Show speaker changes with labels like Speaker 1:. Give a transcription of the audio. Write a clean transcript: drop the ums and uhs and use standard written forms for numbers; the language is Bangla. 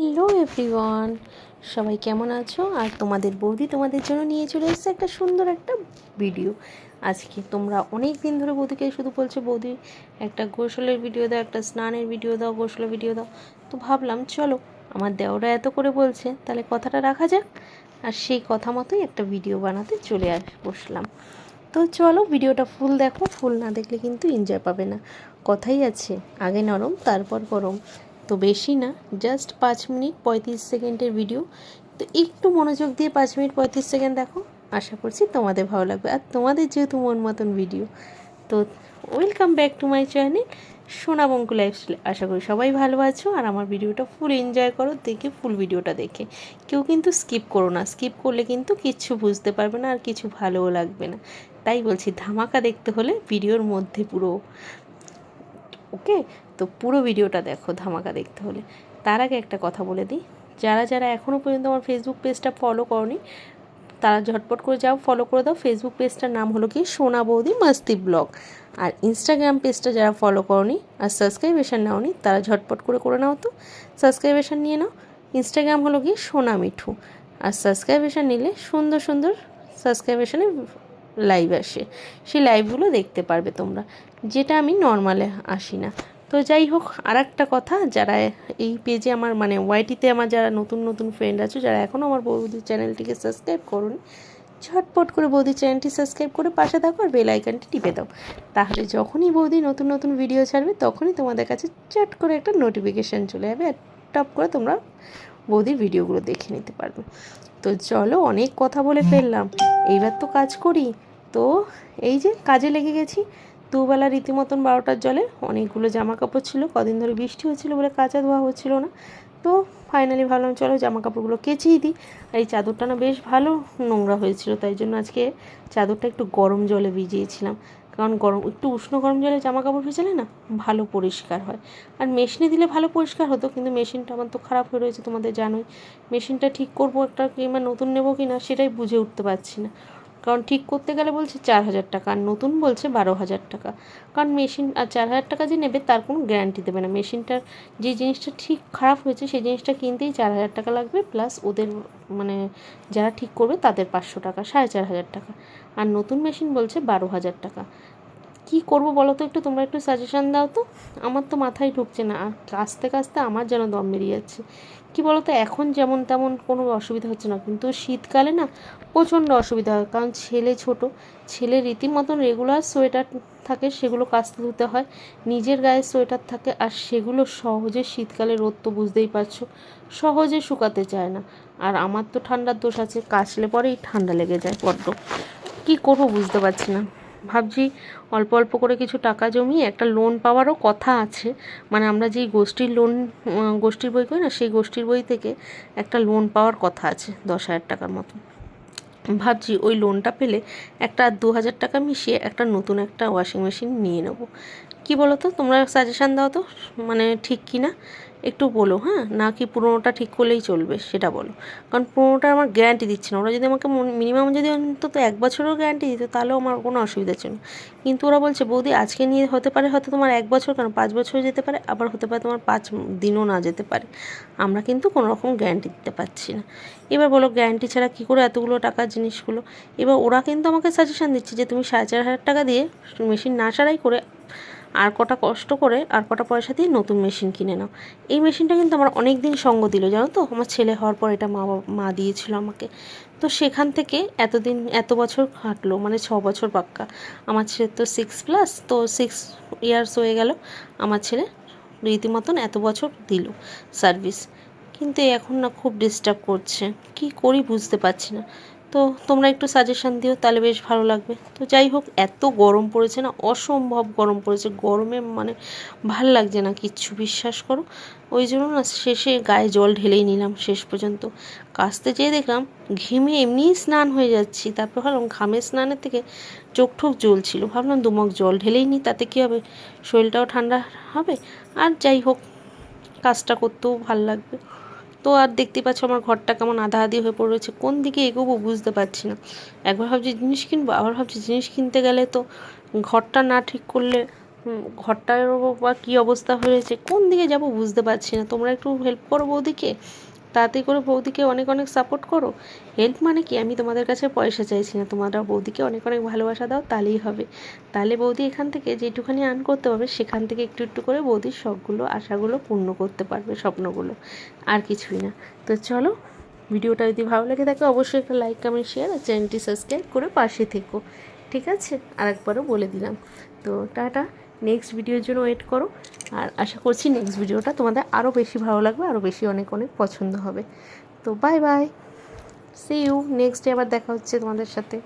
Speaker 1: হ্যালো এভরিওয়ান, সবাই কেমন আছো? আর তোমাদের বৌদি তোমাদের জন্য নিয়ে চলে এসেছে একটা সুন্দর একটা ভিডিও। আজকে তোমরা অনেক দিন ধরে বৌদিকে শুধু বলছো বৌদি একটা গোসলের ভিডিও দাও, একটা স্নানের ভিডিও দাও, গোসলের ভিডিও দাও। তো ভাবলাম চলো, আমার দেওরা এত করে বলছে, তাহলে কথাটা রাখা যাক। আর সেই কথা মতোই একটা ভিডিও বানাতে চলে বসলাম। তো চলো ভিডিওটা ফুল দেখো, ফুল না দেখলে কিন্তু এনজয় পাবে না। কথাই আছে, আগে নরম তারপর গরম। তো বেশি না, জাস্ট 5 মিনিট 35 সেকেন্ডের ভিডিও। তো একটু মনোযোগ দিয়ে 5 মিনিট 35 সেকেন্ড দেখো, আশা করছি তোমাদের ভালো লাগবে। আর তোমাদের যেহেতু মন মতন ভিডিও, তো welcome back to my channel সোনা বঙ্কু লাইফস্টাইল। আশা করি সবাই ভালো আছো আর আমার ভিডিওটা ফুল এনজয় করো, দেখে ফুল ভিডিওটা দেখে কেউ কিন্তু স্কিপ করো না। স্কিপ করলে কিন্তু কিচ্ছু বুঝতে পারবে না আর কিছু ভালোও লাগবে না। তাই বলছি, ধামাকা দেখতে হলে ভিডিওর মধ্যে পুরো ওকে। তো পুরো ভিডিওটা দেখো ধামাকা দেখতে হলে। তার আগে একটা কথা বলে দিই, যারা যারা এখনও পর্যন্ত আমার ফেসবুক পেজটা ফলো করনি, তারা ঝটপট করে যাও, ফলো করে দাও। ফেসবুক পেজটার নাম হলো কি সোনা বৌদি মাস্তি ব্লগ। আর ইনস্টাগ্রাম পেজটা যারা ফলো করনি আর সাবস্ক্রাইবেশন নাওনি, তারা ঝটপট করে নাও, তো সাবস্ক্রাইবেশন নিয়ে নাও। ইনস্টাগ্রাম হলো কি সোনা মিঠু। আর সাবস্ক্রাইবেশন নিলে সুন্দর সুন্দর সাবস্ক্রাইবেশনে লাইভ আসে, সেই লাইভগুলো দেখতে পারবে তোমরা, যেটা আমি নর্মালে আসি না। তো যাই হোক, আর একটা কথা, যারা এই পেজে আমার মানে ওয়াইটিতে আমার যারা নতুন নতুন ফ্রেন্ড আছো, যারা এখনও আমার বৌদির চ্যানেলটিকে সাবস্ক্রাইব করোনি, ঝটপট করে বৌদির চ্যানেলটি সাবস্ক্রাইব করে পাশে থাকো আর বেল আইকনটি টিপে দাও। তাহলে যখনই বৌদি নতুন নতুন ভিডিও ছাড়বে, তখনই তোমাদের কাছে চট করে একটা নোটিফিকেশান চলে যাবে আর টপ করে তোমরা বৌদির ভিডিওগুলো দেখে নিতে পারবে। তো চলো, অনেক কথা বলে ফেললাম, এইবার তো কাজ করি। তো এই যে কাজে লেগে গেছি। দুবেলা রীতিমতন 12টার জলে অনেকগুলো জামা কাপড় ছিল, কদিন ধরে বৃষ্টি হচ্ছিলো বলে কাচা ধোয়া হচ্ছিল না। তো ফাইনালি ভাবলাম চলো জামা কাপড়গুলো কেচেই দিই। আর এই চাদরটা না বেশ ভালো নোংরা হয়েছিল, তাই জন্য আজকে চাদরটা একটু গরম জলে ভিজিয়েছিলাম। কারণ একটু উষ্ণ গরম জলে জামা কাপড় ভেজালে না ভালো পরিষ্কার হয়। আর মেশিনে দিলে ভালো পরিষ্কার হতো, কিন্তু মেশিনটা আমার তো খারাপ হয়ে রয়েছে, তোমাদের জানোই। মেশিনটা ঠিক করবো একটা কিংবা নতুন নেবো কি না সেটাই বুঝে উঠতে পারছি না। কারণ ঠিক করতে গেলে বলছে 4,000 টাকা, আর নতুন বলছে 12,000 টাকা। কারণ মেশিন আর 4,000 টাকা যে নেবে তার কোনো গ্যারান্টি দেবে না। মেশিনটার যে জিনিসটা ঠিক খারাপ হয়েছে সেই জিনিসটা কিনতেই 4,000 টাকা লাগবে, প্লাস ওদের মানে যারা ঠিক করবে তাদের 500 টাকা, 4,500 টাকা। আর নতুন মেশিন বলছে 12,000 টাকা। কী করবো বলো তো, একটু তোমরা একটু সাজেশান দাও তো। আমার তো মাথায় ঢুকছে না, আর কাচতে কাচতে আমার যেন দম বেরিয়ে যাচ্ছে। কী বলো তো, এখন যেমন তেমন কোনো অসুবিধা হচ্ছে না, কিন্তু শীতকালে না প্রচণ্ড অসুবিধা হয়। কারণ ছেলে ছোট, ছেলে রীতিমতন রেগুলার সোয়েটার থাকে, সেগুলো কাচতে ধুতে হয়। নিজের গায়ে সোয়েটার থাকে, আর সেগুলো সহজে শীতকালে রোদ তো বুঝতেই পারছো, সহজে শুকাতে চায় না। আর আমার তো ঠান্ডার দোষ আছে, কাচলে পরেই ঠান্ডা লেগে যায় বড্ড। কী করবো বুঝতে পারছি না। ভাবছি অল্প অল্প করে কিছু টাকা জমিয়ে একটা লোন পাওয়ারও কথা আছে। মানে আমরা যেই গোষ্ঠীর লোন, গোষ্ঠীর বই করি না, সেই গোষ্ঠীর বই থেকে একটা লোন পাওয়ার কথা আছে 10,000 টাকার মতো। ভাবছি ওই লোনটা পেলে একটা 2,000 টাকা মিশিয়ে একটা নতুন একটা ওয়াশিং মেশিন নিয়ে নেবো। কি বলো তো, তোমরা সাজেশান দাও তো, মানে ঠিক কি না একটু বলো। হ্যাঁ, না কি পুরোনোটা ঠিক করলেই চলবে সেটা বলো। কারণ পুরোনোটা আমার গ্যারান্টি দিচ্ছে না। ওরা যদি আমাকে মিনিমাম যদি অন্তত 1 বছরেরও গ্যারান্টি দিত, তাহলেও আমার কোনো অসুবিধা ছিল না। কিন্তু ওরা বলছে বৌদি আজকে নিয়ে হতে পারে হয়তো তোমার 1 বছর, কেন 5 বছর যেতে পারে, আবার হতে পারে তোমার 5 দিনও না যেতে পারে। আমরা কিন্তু কোনো রকম গ্যারান্টি দিতে পারছি না। এবার বলো, গ্যারান্টি ছাড়া কী করে এতগুলো টাকার জিনিসগুলো। এবার ওরা কিন্তু আমাকে সাজেশান দিচ্ছে যে তুমি 4,500 টাকা দিয়ে মেশিন না সারাই করে আর কটা কষ্ট করে আর কটা পয়সা দিয়ে নতুন মেশিন কিনে নাও। এই মেশিনটা কিন্তু আমার অনেক দিন সঙ্গ দিল, জানো তো। আমার ছেলে হওয়ার পর এটা মা দিয়েছিল আমাকে। তো সেখান থেকে এত বছর কাটলো, মানে 6 বছর পাক্কা। আমার ছেলে তো 6+, তো 6 ইয়ার্স হয়ে গেল আমার ছেলে রীতিমতন এত বছর দিল সার্ভিস। কিন্তু এখন না খুব ডিস্টার্ব করছে, কি করি বুঝতে পারছি না। তো তোমরা একটু সাজেশান দিও, তাহলে বেশ ভালো লাগবে। তো যাই হোক, এত গরম পড়েছে না, অসম্ভব গরম পড়েছে। গরমে মানে ভাল লাগছে না কিচ্ছু, বিশ্বাস করো। ওই জন্য না শেষে গায়ে জল ঢেলেই নিলাম শেষ পর্যন্ত। কাচতে যেয়ে দেখলাম ঘেমে এমনিই স্নান হয়ে যাচ্ছি। তারপর ভাবলাম ঘামের স্নানের থেকে চোখ ঠোক জ্বলছিল, ভাবলাম 2 মগ জল ঢেলেই নিই, তাতে কী হবে, শরীরটাও ঠান্ডা হবে। আর যাই হোক, কাজটা করতেও ভাল লাগবে। তো আর দেখতে পাচ্ছ আমার ঘরটা কেমন আধা আধি হয়ে পড়ে রয়েছে, কোন দিকে এগোবো বুঝতে পারছি না। একবার ভাবছি জিনিস কিনবো, আবার ভাবছি জিনিস কিনতে গেলে তো ঘরটা না ঠিক করলে ঘরটারও বা কী অবস্থা হয়েছে, কোন দিকে যাব বুঝতে পারছি না। তোমরা একটু হেল্প করো বৌদিকে, তাড়াতাড়ি করে বৌদিকে অনেক অনেক সাপোর্ট করো। হেল্প মানে কি, আমি তোমাদের কাছে পয়সা চাইছি না, তোমরা বৌদিকে অনেক অনেক ভালোবাসা দাও, তাহলেই হবে। তাহলে বৌদি এখান থেকে যেটুখানি আর্ন করতে পারবে সেখান থেকে একটু একটু করে বৌদির শখগুলো আশাগুলো পূর্ণ করতে পারবে, স্বপ্নগুলো, আর কিছুই না। তো চলো, ভিডিওটা যদি ভালো লেগে থাকে অবশ্যই একটা লাইক কমেন্ট শেয়ার আর চ্যানেলটি সাবস্ক্রাইব করে পাশে থেকো, ঠিক আছে? আরেকবারও বলে দিলাম। তো টাটা, নেক্সট ভিডিওর জন্য ওয়েট করো। আর আশা করছি নেক্সট ভিডিওটা তোমাদের আরও বেশি ভালো লাগবে, আরও বেশি অনেক অনেক পছন্দ হবে। তো bye bye, see you, next day আবার দেখা হচ্ছে তোমাদের সাথে।